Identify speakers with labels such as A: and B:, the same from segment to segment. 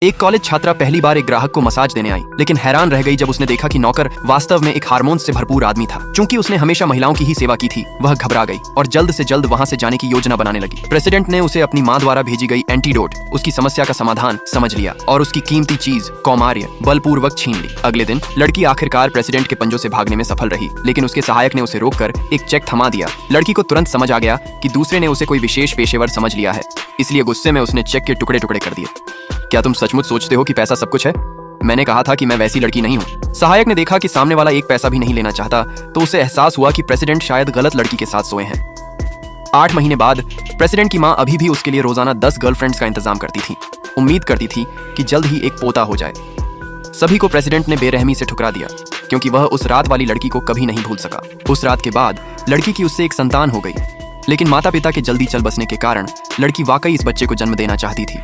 A: एक कॉलेज छात्रा पहली बार एक ग्राहक को मसाज देने आई, लेकिन हैरान रह गई जब उसने देखा कि नौकर वास्तव में एक हार्मोन्स से भरपूर आदमी था। चूंकि उसने हमेशा महिलाओं की ही सेवा की थी, वह घबरा गई और जल्द से जल्द वहां से जाने की योजना बनाने लगी। प्रेसिडेंट ने उसे अपनी मां द्वारा भेजी गई एंटीडोट, उसकी समस्या का समाधान समझ लिया और उसकी कीमती चीज कौमार्य बलपूर्वक छीन ली। अगले दिन लड़की आखिरकार प्रेसिडेंट के पंजों से भागने में सफल रही, लेकिन उसके सहायक ने उसे रोककर एक चेक थमा दिया। लड़की को तुरंत समझ आ गया कि दूसरे ने उसे कोई विशेष पेशेवर समझ लिया है, इसलिए गुस्से में उसने चेक के टुकड़े टुकड़े कर दिए। क्या तुम सचमुच सोचते हो कि पैसा सब कुछ है? मैंने कहा था कि मैं वैसी लड़की नहीं हूँ। सहायक ने देखा कि सामने वाला एक पैसा भी नहीं लेना चाहता, तो उसे एहसास हुआ कि प्रेसिडेंट शायद गलत लड़की के साथ सोए हैं। 8 महीने बाद प्रेसिडेंट की माँ अभी भी उसके लिए रोजाना 10 गर्लफ्रेंड्स का इंतजाम करती थी। उम्मीद करती थी कि जल्द ही एक पोता हो जाए। सभी को प्रेसिडेंट ने बेरहमी से ठुकरा दिया, क्योंकि वह उस रात वाली लड़की को कभी नहीं भूल सका। उस रात के बाद लड़की की उससे एक संतान हो गई, लेकिन माता पिता के जल्दी चल बसने के कारण लड़की वाकई इस बच्चे को जन्म देना चाहती थी।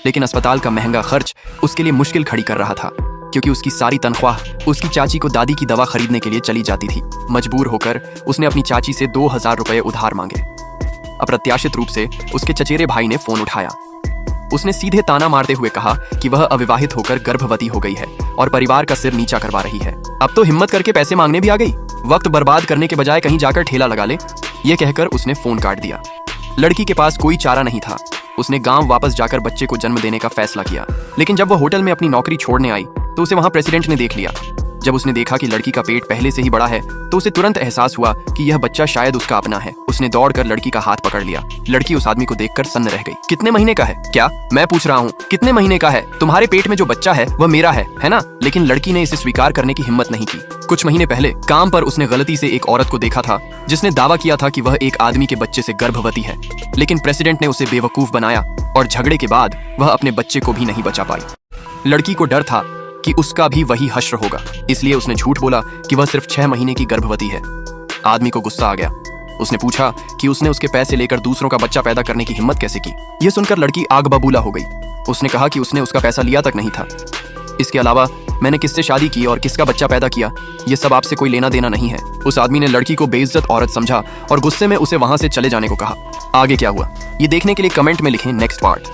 A: लेकिन अस्पताल का महंगा खर्च उसके लिए मुश्किल खड़ी कर रहा था, क्योंकि उसकी सारी तनख्वाह उसकी चाची को दादी की दवा खरीदने के लिए चली जाती थी। मजबूर होकर उसने अपनी चाची से 2000 रुपए उधार मांगे। अप्रत्याशित रूप से उसके चचेरे भाई ने फोन उठाया। उसने सीधे ताना मारते हुए कहा कि वह अविवाहित होकर गर्भवती हो गई है और परिवार का सिर नीचा करवा रही है। अब तो हिम्मत करके पैसे मांगने भी आ गई। वक्त बर्बाद करने के बजाय कहीं जाकर ठेला लगा ले, ये कहकर उसने फोन काट दिया। लड़की के पास कोई चारा नहीं था। उसने गांव वापस जाकर बच्चे को जन्म देने का फैसला किया, लेकिन जब वह होटल में अपनी नौकरी छोड़ने आई तो उसे वहां प्रेसिडेंट ने देख लिया। जब उसने देखा कि लड़की का पेट पहले से ही बड़ा है, तो उसे तुरंत एहसास हुआ कि यह बच्चा शायद उसका अपना है। उसने दौड़कर लड़की का हाथ पकड़ लिया। लड़की उस आदमी को देखकर सन्न रह गई। कितने महीने का है? क्या? मैं पूछ रहा हूँ, कितने महीने का है? तुम्हारे पेट में जो बच्चा है वह मेरा है ना? लेकिन लड़की ने इसे स्वीकार करने की हिम्मत नहीं की। कुछ महीने पहले काम पर उसने गलती से एक औरत को देखा था जिसने दावा किया था कि वह एक आदमी के बच्चे से गर्भवती है, लेकिन प्रेसिडेंट ने उसे बेवकूफ बनाया और झगड़े के बाद वह अपने बच्चे को भी नहीं बचा पाई। लड़की को डर था कि उसका भी वही हश्र होगा, इसलिए उसने झूठ बोला कि वह सिर्फ 6 महीने की गर्भवती है। आदमी को गुस्सा आ गया। उसने पूछा कि उसने उसके पैसे लेकर दूसरों का बच्चा पैदा करने की हिम्मत कैसे की। यह सुनकर लड़की आग बबूला हो गई। उसने कहा कि उसने उसका पैसा लिया तक नहीं था। इसके अलावा मैंने किससे शादी की और किसका बच्चा पैदा किया, ये सब आपसे कोई लेना देना नहीं है। उस आदमी ने लड़की को बेइज्जत औरत समझा और गुस्से में उसे वहां से चले जाने को कहा। आगे क्या हुआ, ये देखने के लिए कमेंट में लिखें नेक्स्ट पार्ट।